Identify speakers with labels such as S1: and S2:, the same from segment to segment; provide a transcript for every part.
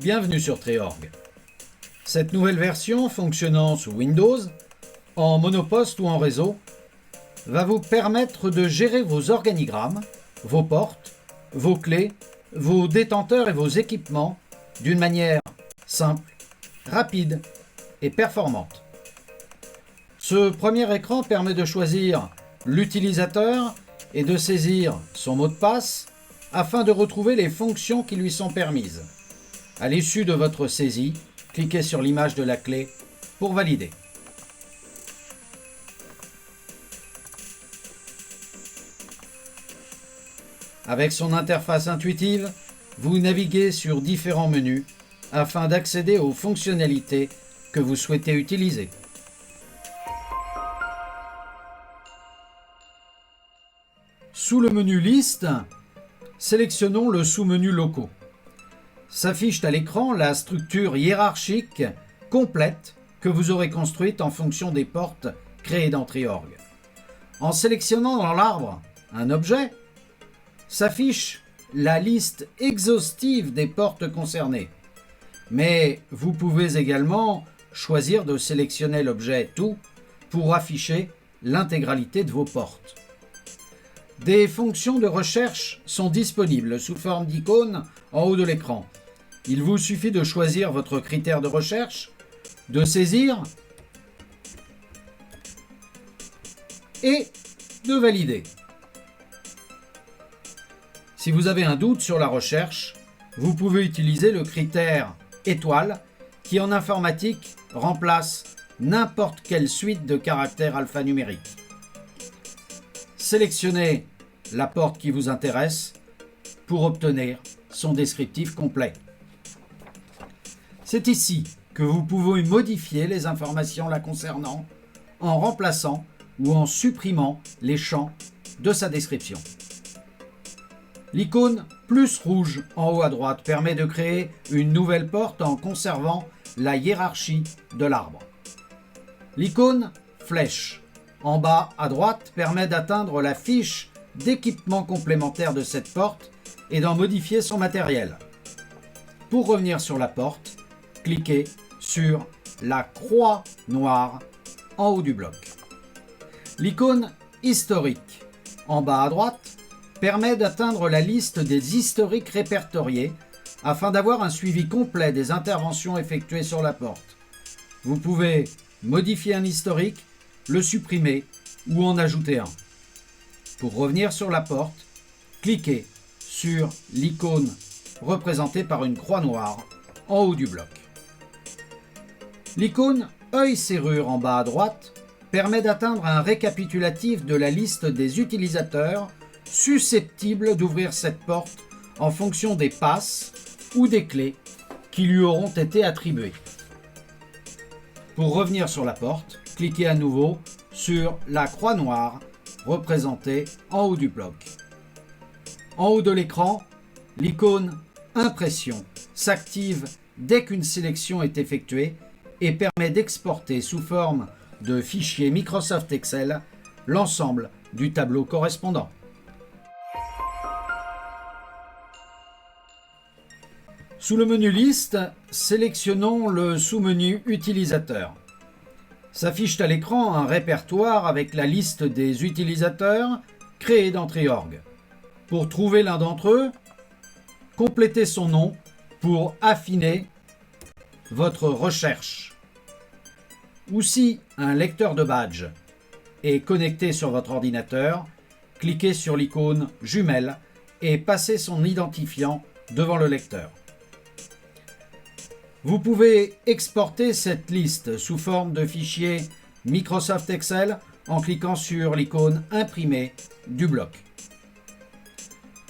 S1: Bienvenue sur Treorg. Cette nouvelle version fonctionnant sous Windows, en monoposte ou en réseau, va vous permettre de gérer vos organigrammes, vos portes, vos clés, vos détenteurs et vos équipements d'une manière simple, rapide et performante. Ce premier écran permet de choisir l'utilisateur et de saisir son mot de passe afin de retrouver les fonctions qui lui sont permises. À l'issue de votre saisie, cliquez sur l'image de la clé pour valider. Avec son interface intuitive, vous naviguez sur différents menus afin d'accéder aux fonctionnalités que vous souhaitez utiliser. Sous le menu Liste, sélectionnons le sous-menu Locaux. S'affiche à l'écran la structure hiérarchique complète que vous aurez construite en fonction des portes créées dans Treorg. En sélectionnant dans l'arbre un objet, s'affiche la liste exhaustive des portes concernées. Mais vous pouvez également choisir de sélectionner l'objet Tout pour afficher l'intégralité de vos portes. Des fonctions de recherche sont disponibles sous forme d'icônes en haut de l'écran. Il vous suffit de choisir votre critère de recherche, de saisir et de valider. Si vous avez un doute sur la recherche, vous pouvez utiliser le critère étoile qui en informatique remplace n'importe quelle suite de caractères alphanumériques. Sélectionnez la porte qui vous intéresse pour obtenir son descriptif complet. C'est ici que vous pouvez modifier les informations la concernant en remplaçant ou en supprimant les champs de sa description. L'icône plus rouge en haut à droite permet de créer une nouvelle porte en conservant la hiérarchie de l'arbre. L'icône flèche en bas à droite permet d'atteindre la fiche d'équipement complémentaire de cette porte et d'en modifier son matériel. Pour revenir sur la porte, cliquez sur la croix noire en haut du bloc. L'icône historique en bas à droite permet d'atteindre la liste des historiques répertoriés afin d'avoir un suivi complet des interventions effectuées sur la porte. Vous pouvez modifier un historique, le supprimer ou en ajouter un. Pour revenir sur la porte, cliquez sur l'icône représentée par une croix noire en haut du bloc. L'icône œil serrure en bas à droite permet d'atteindre un récapitulatif de la liste des utilisateurs susceptibles d'ouvrir cette porte en fonction des passes ou des clés qui lui auront été attribuées. Pour revenir sur la porte, cliquez à nouveau sur la croix noire représentée en haut du bloc. En haut de l'écran, l'icône Impression s'active dès qu'une sélection est effectuée et permet d'exporter sous forme de fichier Microsoft Excel l'ensemble du tableau correspondant. Sous le menu Liste, sélectionnons le sous-menu Utilisateur. S'affiche à l'écran un répertoire avec la liste des utilisateurs créés dans Treorg. Pour trouver l'un d'entre eux, complétez son nom pour affiner votre recherche. Ou si un lecteur de badge est connecté sur votre ordinateur, cliquez sur l'icône jumelle et passez son identifiant devant le lecteur. Vous pouvez exporter cette liste sous forme de fichier Microsoft Excel en cliquant sur l'icône imprimée du bloc.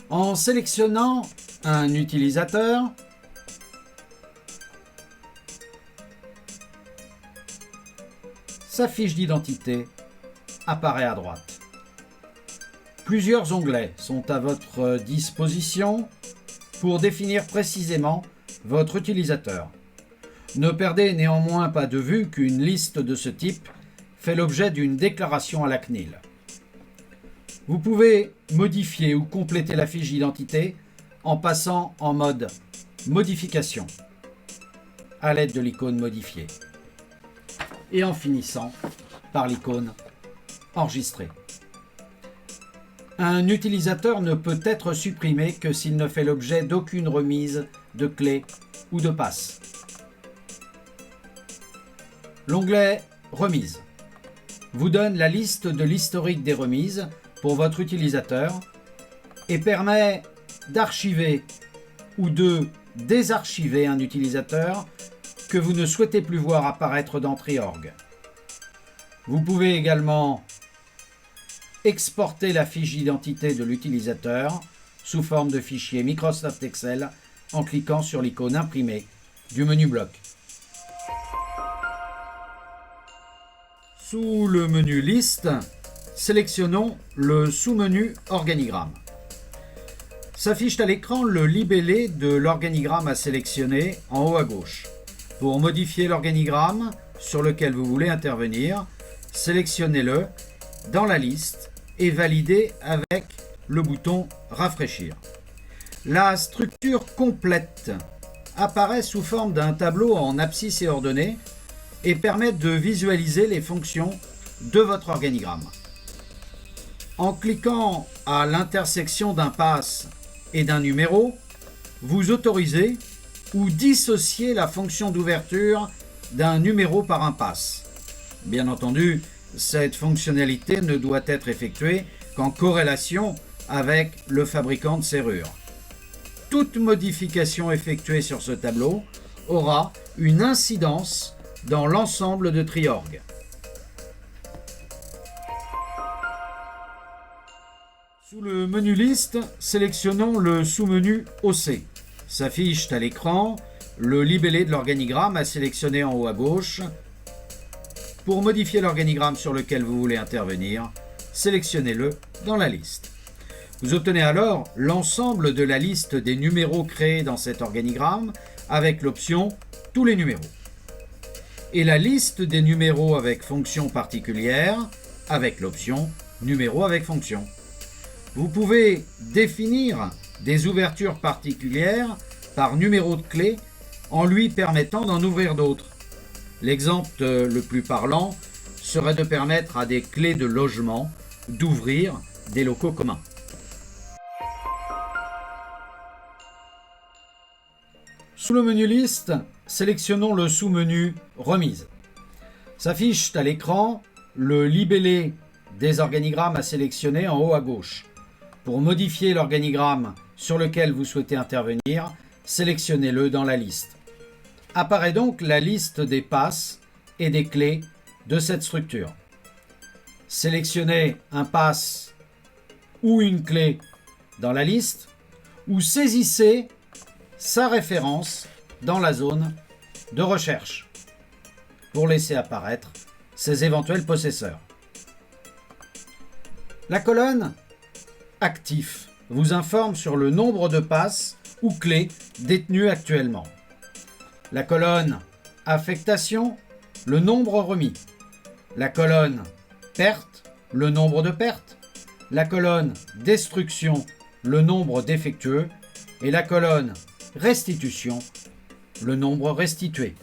S1: En sélectionnant un utilisateur, sa fiche d'identité apparaît à droite. Plusieurs onglets sont à votre disposition pour définir précisément votre utilisateur. Ne perdez néanmoins pas de vue qu'une liste de ce type fait l'objet d'une déclaration à la CNIL. Vous pouvez modifier ou compléter la fiche d'identité en passant en mode modification. à l'aide de l'icône modifiée. Et en finissant par l'icône enregistrer. Un utilisateur ne peut être supprimé que s'il ne fait l'objet d'aucune remise de clé ou de passe. L'onglet Remises vous donne la liste de l'historique des remises pour votre utilisateur et permet d'archiver ou de désarchiver un utilisateur que vous ne souhaitez plus voir apparaître dans Triorg. Vous pouvez également exporter la fiche d'identité de l'utilisateur sous forme de fichier Microsoft Excel en cliquant sur l'icône imprimée du menu bloc. Sous le menu Liste, sélectionnons le sous-menu Organigramme. S'affiche à l'écran le libellé de l'organigramme à sélectionner en haut à gauche. Pour modifier l'organigramme sur lequel vous voulez intervenir, sélectionnez-le dans la liste et validez avec le bouton Rafraîchir. La structure complète apparaît sous forme d'un tableau en abscisse et ordonnées et permet de visualiser les fonctions de votre organigramme. En cliquant à l'intersection d'un pass et d'un numéro, vous autorisez ou dissociez la fonction d'ouverture d'un numéro par un pass. Bien entendu, cette fonctionnalité ne doit être effectuée qu'en corrélation avec le fabricant de serrure. Toute modification effectuée sur ce tableau aura une incidence dans l'ensemble de Triorg. Sous le menu Liste, sélectionnons le sous-menu OC. S'affiche à l'écran le libellé de l'organigramme à sélectionner en haut à gauche. Pour modifier l'organigramme sur lequel vous voulez intervenir, sélectionnez-le dans la liste. Vous obtenez alors l'ensemble de la liste des numéros créés dans cet organigramme avec l'option « Tous les numéros » et la liste des numéros avec fonction particulière avec l'option « Numéros avec fonction ». Vous pouvez définir des ouvertures particulières par numéro de clé en lui permettant d'en ouvrir d'autres. L'exemple le plus parlant serait de permettre à des clés de logement d'ouvrir des locaux communs. Sous le menu Liste, sélectionnons le sous-menu Remise. S'affiche à l'écran le libellé des organigrammes à sélectionner en haut à gauche. Pour modifier l'organigramme sur lequel vous souhaitez intervenir, sélectionnez-le dans la liste. Apparaît donc la liste des passes et des clés de cette structure. Sélectionnez un pass ou une clé dans la liste ou saisissez sa référence dans la zone de recherche pour laisser apparaître ses éventuels possesseurs. La colonne Actif vous informe sur le nombre de passes ou clés détenues actuellement. La colonne Affectation, le nombre remis. La colonne Perte, le nombre de pertes. La colonne Destruction, le nombre défectueux. Et la colonne Restitution, le nombre restitué.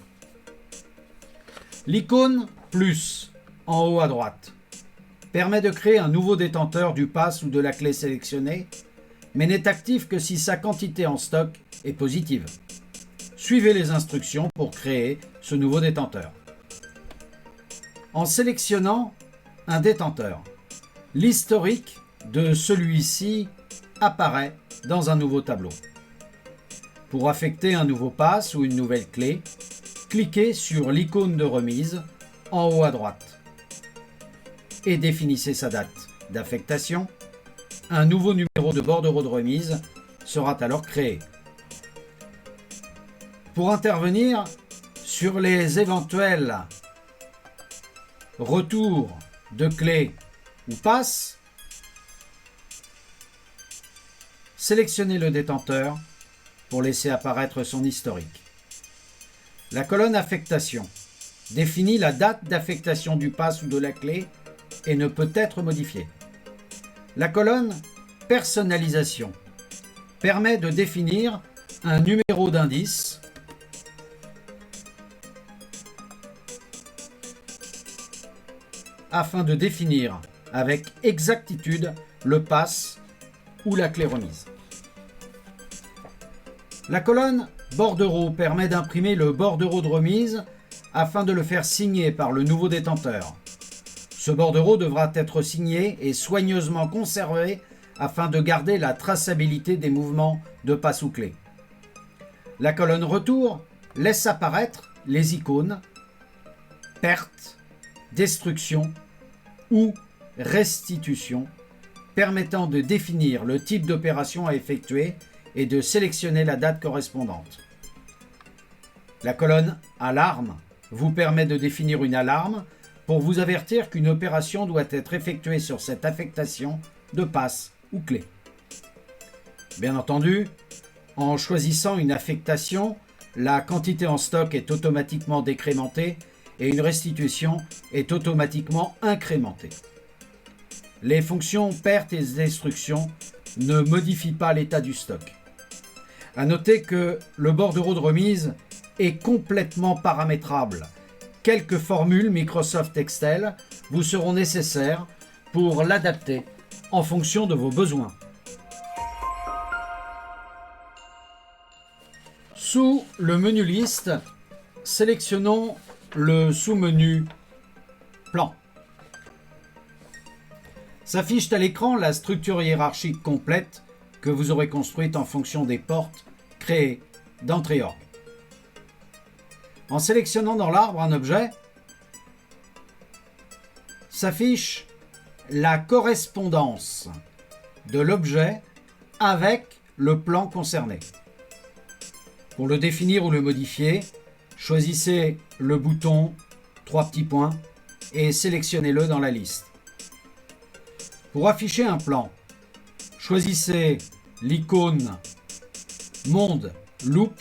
S1: L'icône plus en haut à droite permet de créer un nouveau détenteur du pass ou de la clé sélectionnée, mais n'est actif que si sa quantité en stock est positive. Suivez les instructions pour créer ce nouveau détenteur. En sélectionnant un détenteur, l'historique de celui-ci apparaît dans un nouveau tableau. Pour affecter un nouveau pass ou une nouvelle clé, cliquez sur l'icône de remise en haut à droite et définissez sa date d'affectation. Un nouveau numéro de bordereau de remise sera alors créé. Pour intervenir sur les éventuels retours de clés ou passes, sélectionnez le détenteur pour laisser apparaître son historique. La colonne Affectation définit la date d'affectation du pass ou de la clé et ne peut être modifiée. La colonne Personnalisation permet de définir un numéro d'indice afin de définir avec exactitude le pass ou la clé remise. La colonne bordereau permet d'imprimer le bordereau de remise afin de le faire signer par le nouveau détenteur. Ce bordereau devra être signé et soigneusement conservé afin de garder la traçabilité des mouvements de passe ou clé. La colonne retour laisse apparaître les icônes perte, destruction ou restitution, permettant de définir le type d'opération à effectuer et de sélectionner la date correspondante. La colonne alarme vous permet de définir une alarme pour vous avertir qu'une opération doit être effectuée sur cette affectation de passe ou clé. Bien entendu, en choisissant une affectation, la quantité en stock est automatiquement décrémentée et une restitution est automatiquement incrémentée. Les fonctions perte et destruction ne modifient pas l'état du stock. À noter que le bordereau de remise est complètement paramétrable. Quelques formules Microsoft Excel vous seront nécessaires pour l'adapter en fonction de vos besoins. Sous le menu Liste, sélectionnons le sous-menu Plan. S'affiche à l'écran la structure hiérarchique complète que vous aurez construite en fonction des portes créées dans Triorg. En sélectionnant dans l'arbre un objet, s'affiche la correspondance de l'objet avec le plan concerné. Pour le définir ou le modifier, choisissez le bouton 3 petits points et sélectionnez-le dans la liste. Pour afficher un plan, choisissez l'icône Monde Loop.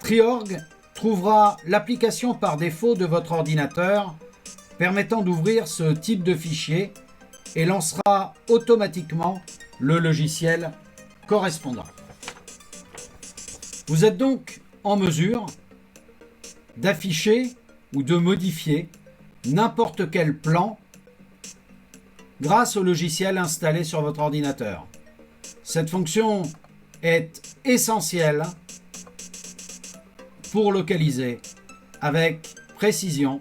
S1: Triorg trouvera l'application par défaut de votre ordinateur permettant d'ouvrir ce type de fichier et lancera automatiquement le logiciel correspondant. Vous êtes donc en mesure d'afficher ou de modifier n'importe quel plan grâce au logiciel installé sur votre ordinateur. Cette fonction est essentielle pour localiser avec précision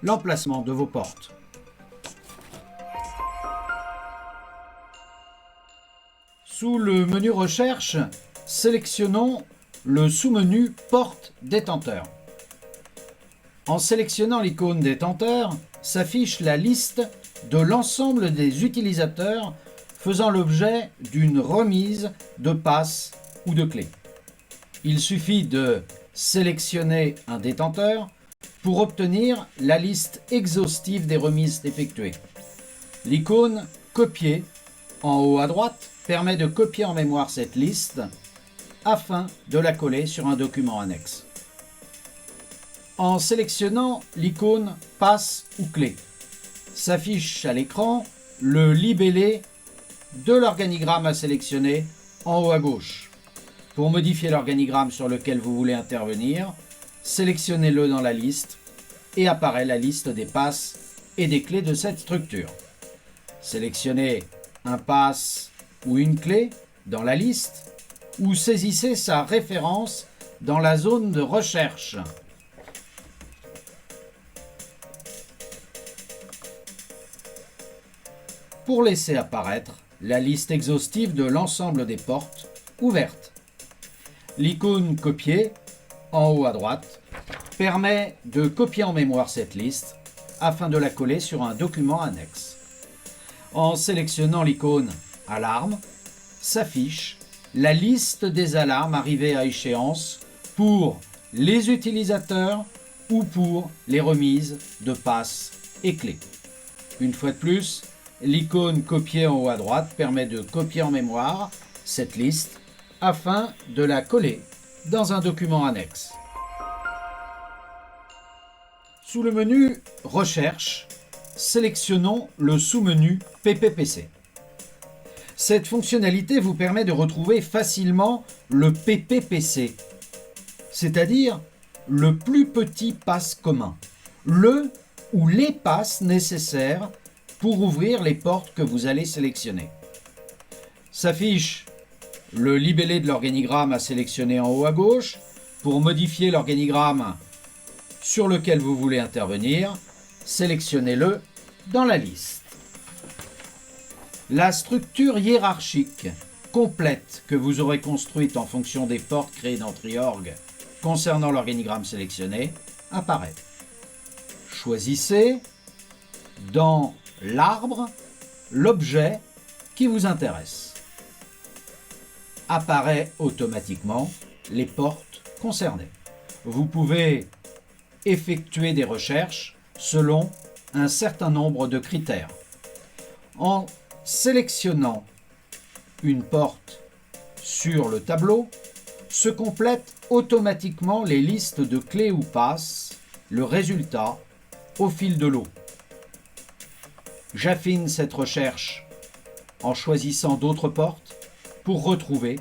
S1: l'emplacement de vos portes. Sous le menu Recherche, sélectionnons le sous-menu Porte détenteur. En sélectionnant l'icône détenteur, s'affiche la liste de l'ensemble des utilisateurs faisant l'objet d'une remise de passe ou de clé. Il suffit de sélectionner un détenteur pour obtenir la liste exhaustive des remises effectuées. L'icône Copier en haut à droite permet de copier en mémoire cette liste afin de la coller sur un document annexe. En sélectionnant l'icône Passe ou clé, s'affiche à l'écran le libellé de l'organigramme à sélectionner en haut à gauche. Pour modifier l'organigramme sur lequel vous voulez intervenir, sélectionnez-le dans la liste et apparaît la liste des passes et des clés de cette structure. Sélectionnez un passe ou une clé dans la liste ou saisissez sa référence dans la zone de recherche. Pour laisser apparaître la liste exhaustive de l'ensemble des portes ouvertes. L'icône Copier en haut à droite permet de copier en mémoire cette liste afin de la coller sur un document annexe. En sélectionnant l'icône Alarme, s'affiche la liste des alarmes arrivées à échéance pour les utilisateurs ou pour les remises de passes et clés. Une fois de plus, l'icône Copier en haut à droite permet de copier en mémoire cette liste afin de la coller dans un document annexe. Sous le menu Recherche, sélectionnons le sous-menu PPPC. Cette fonctionnalité vous permet de retrouver facilement le PPPC, c'est-à-dire le plus petit pass commun, le ou les passes nécessaires pour ouvrir les portes que vous allez sélectionner. S'affiche le libellé de l'organigramme à sélectionner en haut à gauche. Pour modifier l'organigramme sur lequel vous voulez intervenir, sélectionnez-le dans la liste. La structure hiérarchique complète que vous aurez construite en fonction des portes créées dans Triorg concernant l'organigramme sélectionné apparaît. Choisissez dans l'arbre l'objet qui vous intéresse. Apparaît automatiquement les portes concernées. Vous pouvez effectuer des recherches selon un certain nombre de critères. En sélectionnant une porte sur le tableau, se complètent automatiquement les listes de clés ou passes, le résultat au fil de l'eau. J'affine cette recherche en choisissant d'autres portes pour retrouver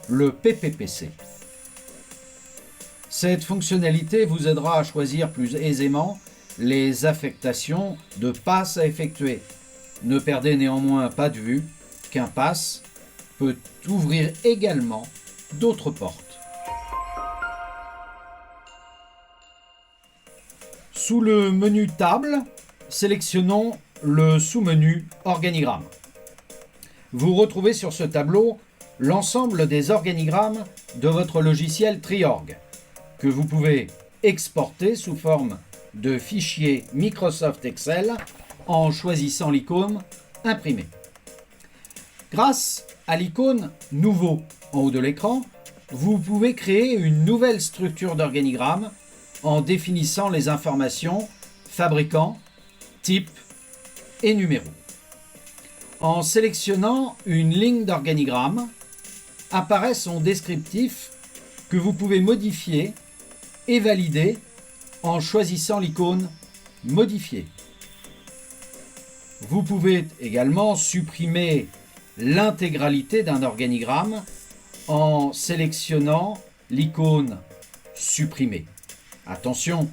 S1: le PPPC. Cette fonctionnalité vous aidera à choisir plus aisément les affectations de passes à effectuer. Ne perdez néanmoins pas de vue qu'un pass peut ouvrir également d'autres portes. Sous le menu Table, sélectionnons le sous-menu Organigramme. Vous retrouvez sur ce tableau l'ensemble des organigrammes de votre logiciel Triorg, que vous pouvez exporter sous forme de fichier Microsoft Excel en choisissant l'icône Imprimer. Grâce à l'icône Nouveau en haut de l'écran, vous pouvez créer une nouvelle structure d'organigramme en définissant les informations fabricant, type et numéro. En sélectionnant une ligne d'organigramme, apparaît son descriptif que vous pouvez modifier et valider en choisissant l'icône Modifier. Vous pouvez également supprimer l'intégralité d'un organigramme en sélectionnant l'icône Supprimer. Attention,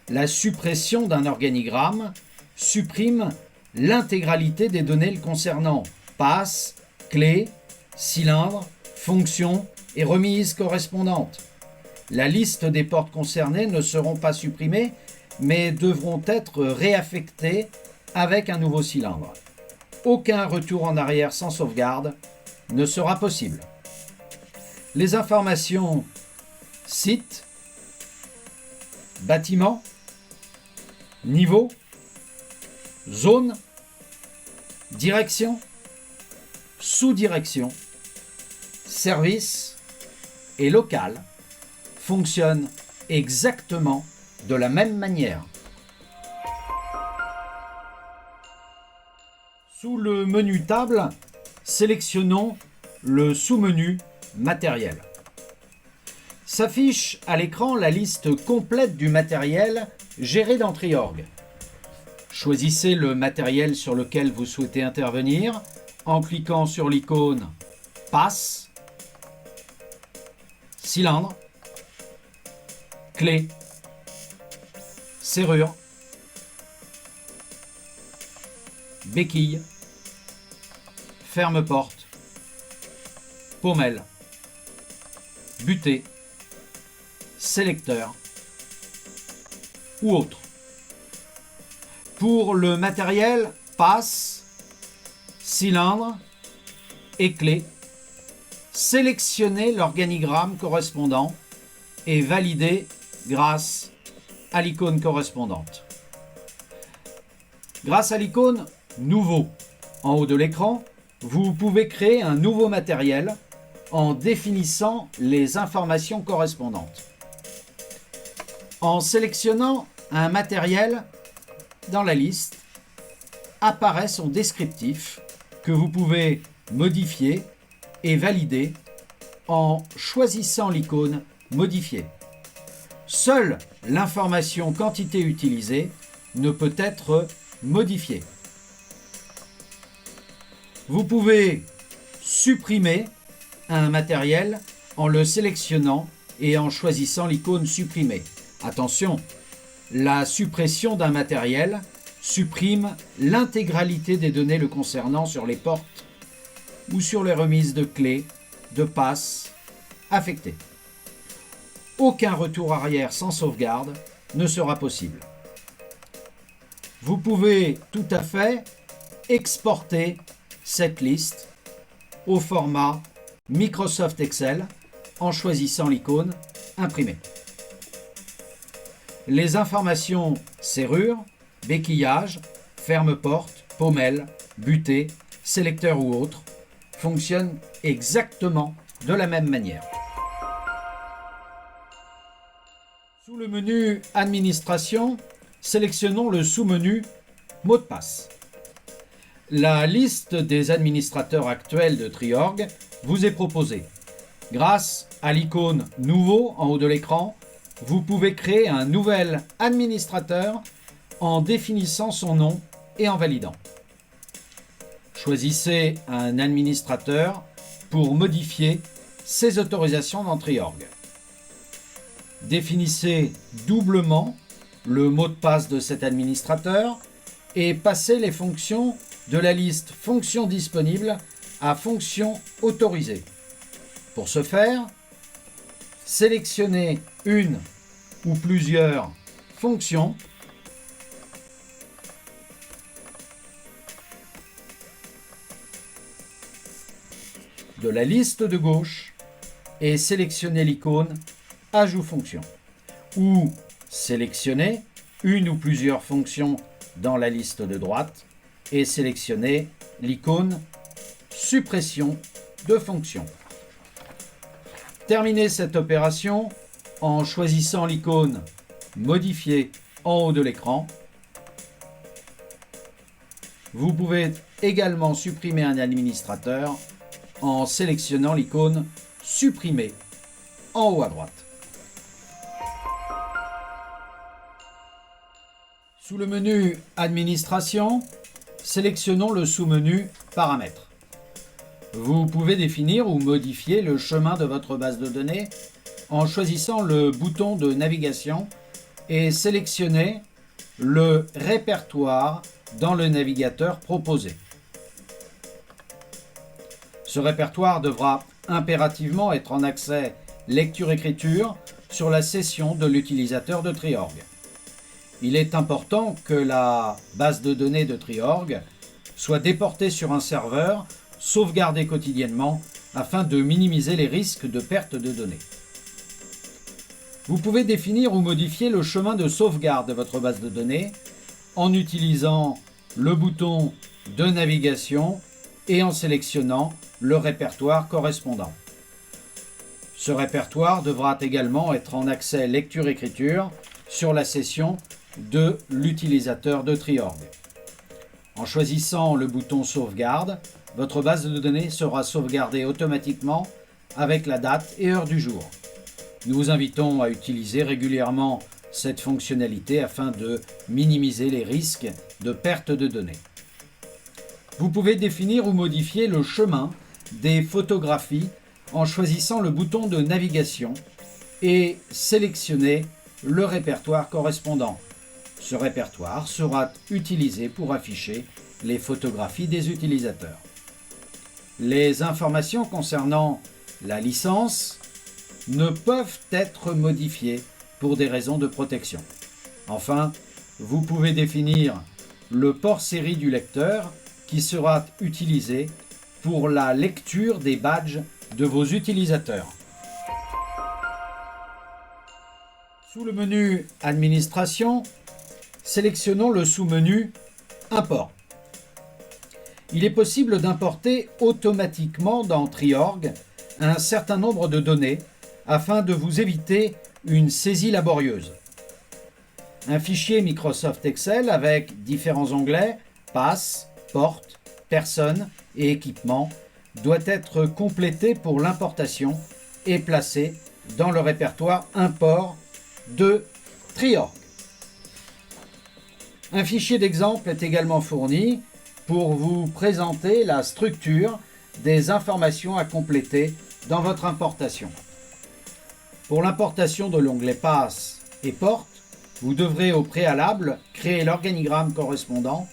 S1: la suppression d'un organigramme supprime l'intégralité des données le concernant, passes, clés, cylindres, fonctions et remises correspondantes. La liste des portes concernées ne seront pas supprimées, mais devront être réaffectées avec un nouveau cylindre. Aucun retour en arrière sans sauvegarde ne sera possible. Les informations site, bâtiment, niveau, zone, direction, sous-direction, service et local fonctionnent exactement de la même manière. Sous le menu Table, sélectionnons le sous-menu Matériel. S'affiche à l'écran la liste complète du matériel géré dans Triorg. Choisissez le matériel sur lequel vous souhaitez intervenir en cliquant sur l'icône Passe, Cylindre, Clé, Serrure, Béquille, Ferme-porte, Pommelle, Butée, Sélecteur ou autre. Pour le matériel passe, cylindre et clé, sélectionnez l'organigramme correspondant et validez grâce à l'icône correspondante. Grâce à l'icône Nouveau en haut de l'écran, vous pouvez créer un nouveau matériel en définissant les informations correspondantes. En sélectionnant un matériel dans la liste, apparaît son descriptif que vous pouvez modifier et valider en choisissant l'icône Modifier. Seule l'information quantité utilisée ne peut être modifiée. Vous pouvez supprimer un matériel en le sélectionnant et en choisissant l'icône Supprimer. Attention, La suppression d'un matériel supprime l'intégralité des données le concernant sur les portes ou sur les remises de clés, de passes affectées. Aucun retour arrière sans sauvegarde ne sera possible. Vous pouvez tout à fait exporter cette liste au format Microsoft Excel en choisissant l'icône Imprimer. Les informations serrure, béquillage, ferme-porte, pommelle, butée, sélecteur ou autre fonctionnent exactement de la même manière. Sous le menu Administration, sélectionnons le sous-menu Mot de passe. La liste des administrateurs actuels de Triorg vous est proposée. Grâce à l'icône Nouveau en haut de l'écran, vous pouvez créer un nouvel administrateur en définissant son nom et en validant. Choisissez un administrateur pour modifier ses autorisations dans Triorg. Définissez doublement le mot de passe de cet administrateur et passez les fonctions de la liste Fonctions disponibles à Fonctions autorisées. Pour ce faire, sélectionnez une ou plusieurs fonctions de la liste de gauche et sélectionnez l'icône Ajout fonction ou sélectionnez une ou plusieurs fonctions dans la liste de droite et sélectionnez l'icône Suppression de fonction. Terminez cette opération en choisissant l'icône Modifier en haut de l'écran. Vous pouvez également supprimer un administrateur en sélectionnant l'icône Supprimer en haut à droite. Sous le menu Administration, sélectionnons le sous-menu Paramètres. Vous pouvez définir ou modifier le chemin de votre base de données en choisissant le bouton de navigation et sélectionnez le répertoire dans le navigateur proposé. Ce répertoire devra impérativement être en accès lecture-écriture sur la session de l'utilisateur de Triorg. Il est important que la base de données de Triorg soit déportée sur un serveur sauvegardé quotidiennement afin de minimiser les risques de perte de données. Vous pouvez définir ou modifier le chemin de sauvegarde de votre base de données en utilisant le bouton de navigation et en sélectionnant le répertoire correspondant. Ce répertoire devra également être en accès lecture-écriture sur la session de l'utilisateur de Triorg. En choisissant le bouton Sauvegarde, votre base de données sera sauvegardée automatiquement avec la date et heure du jour. Nous vous invitons à utiliser régulièrement cette fonctionnalité afin de minimiser les risques de perte de données. Vous pouvez définir ou modifier le chemin des photographies en choisissant le bouton de navigation et sélectionner le répertoire correspondant. Ce répertoire sera utilisé pour afficher les photographies des utilisateurs. Les informations concernant la licence ne peuvent être modifiées pour des raisons de protection. Enfin, vous pouvez définir le port série du lecteur qui sera utilisé pour la lecture des badges de vos utilisateurs. Sous le menu Administration, sélectionnons le sous-menu Import. Il est possible d'importer automatiquement dans Triorg un certain nombre de données afin de vous éviter une saisie laborieuse. Un fichier Microsoft Excel avec différents onglets, passes, portes, personnes et équipements doit être complété pour l'importation et placé dans le répertoire Import de Triorg. Un fichier d'exemple est également fourni pour vous présenter la structure des informations à compléter dans votre importation. Pour l'importation de l'onglet Passes et Portes, Vous devrez au préalable créer l'organigramme correspondant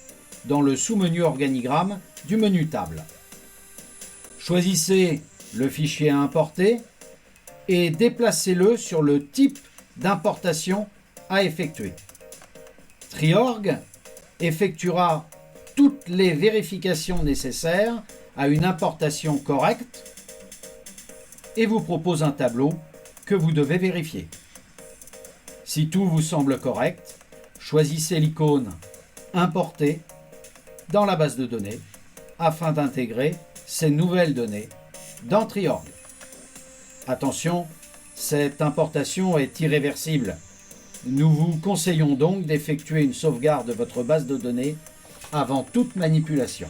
S1: dans le sous-menu Organigramme du menu Table. Choisissez le fichier à importer et déplacez-le sur le type d'importation à effectuer. Triorg effectuera toutes les vérifications nécessaires à une importation correcte et vous propose un tableau que vous devez vérifier. Si tout vous semble correct, choisissez l'icône Importer dans la base de données afin d'intégrer ces nouvelles données dans Triorg. Attention, cette importation est irréversible. Nous vous conseillons donc d'effectuer une sauvegarde de votre base de données avant toute manipulation.